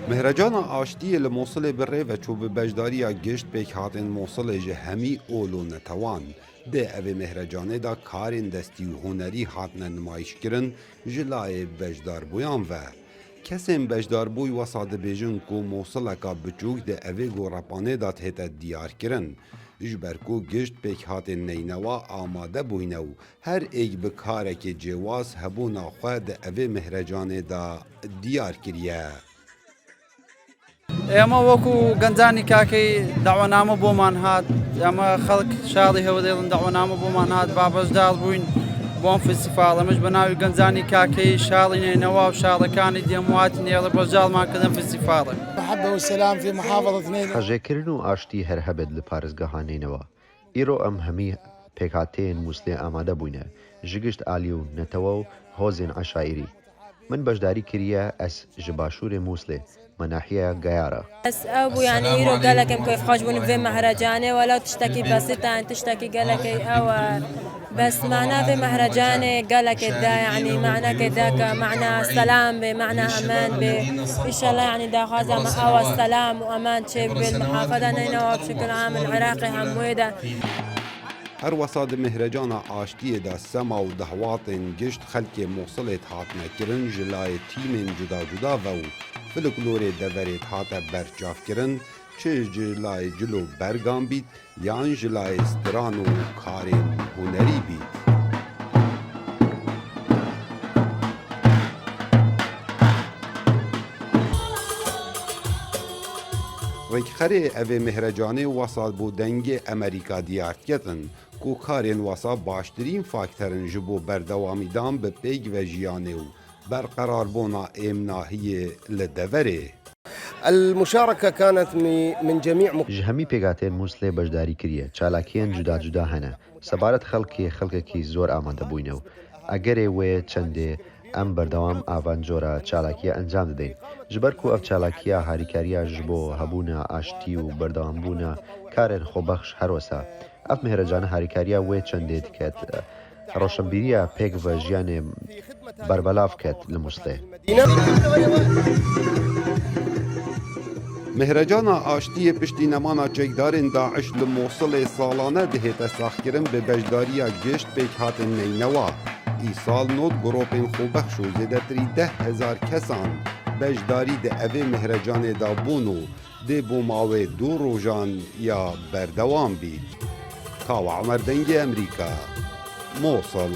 مهرجانا آشتی لموصل بره و چوب بجداریا گشت پیک هاتن موصل جه همی اولو نتوان ده اوه مهرجانه دا کارین دستی و هنری هاتن نمایش کرن جلای بجدار بویان و کسیم بجدار بوی و ساده بیجن کو موصل کا بچوک ده اوه گو رپانه دا تهت دیار کرن جبرکو گشت پیک هاتن نینوا آماده بوینو هر ایک بکاره که جواز هبونا خواه ده اوه مهرجانه دا دیار کریه ئێمە وەکو گەنجانی کاکەی داوانامە بۆمان هات ئەمە خەڵک شاڵی هەودێڵن داوانامە بۆمان هات بابەشداڵ بووین بۆم فستیڤاڵ ئەمەش بە ناوی گەنجانی کاکەی شاڵی نێنەوە و شاڵەکانی دێمواتی نێڵە بەشداڵمان کردن فستیڤاڵێ محبة والسلام في محافظة نينوى. حەژێکردن و ئاشتی هەر هەبێت لە پارێزگەهانینەوە ئیرۆ ئەم هەمی پێکهاتەیەن مووسڵێ ئامادە بووینە ژگشت ئالی و نەتەوە و هۆزێن عەشائیری من بەشداری کردە ئەس ji باشوورê مووسڵێ مناحية قيارة. بس أبو يعني يرو قال لك كيف خرجوا في مهرجاني ولا تشتكي بسيطة تشتكي قال لك أو بس معناه في مهرجاني قال لك دا يعني معناه كذاك معنى سلام بمعنى أمان إن شاء الله يعني دا خازم أو السلام وأمان شيء بالمحافظة نينوى بشكل عام العراقي همويدا. هر وساد مهرجانا آشتی دا سما و دهواتن گشت خلک موصلت هاتنه کرن جلای تیمین جدا جدا و فلکلور دورت هاته برچاف کرن چه جلای جلو برگام بید یان جلای استران و کارین هنری بید. ریکخره اوه مهرجانه واساد بو دنگ امریکا دیارت کتن کو کارین واسا باشترین فاکترن جبو بردوامیدان به پیگ و جیانه و برقرار بونا امناهی لدوره. المشاركة كانت من جميع جهمي پێگاتێن مووسڵێ بەشداری کردە چالاکیان جودا جودا هەنە سەبارەت خەڵکێکی زۆر ئامادە بووینە و ئەگەرێ وێ چەندێ ئەم بەردەوام ئاوان جۆرە چالاکیە ئەنجام دەدەین ژبەرکو ئەف چالاکیە هاریکاریە ji بۆ هەبوونە ئاشتی و بەردەوامبوونە کارێن خۆبەخش هەروەسا ئەف مهرەجانە هاریکاریە وێ چەندێ دکات ڕۆشنبیریە پێک بە ژیانێ بربەلاف کات لە مووسڵێ. مهرجانا آشتی پشتی نمانا چکدارین داعش لموصل سالانه دهیت ساخکرن به بجداریا گشت پیک هاتن نینوا. ای سال نوت گروپین خوبخش و زیدتری 10,000 کسان بجداری ده اوه مهرجان دا بونو ده بوماوه دو روژان یا بردوام بید. کاو عمر دنگ امریکا موصل.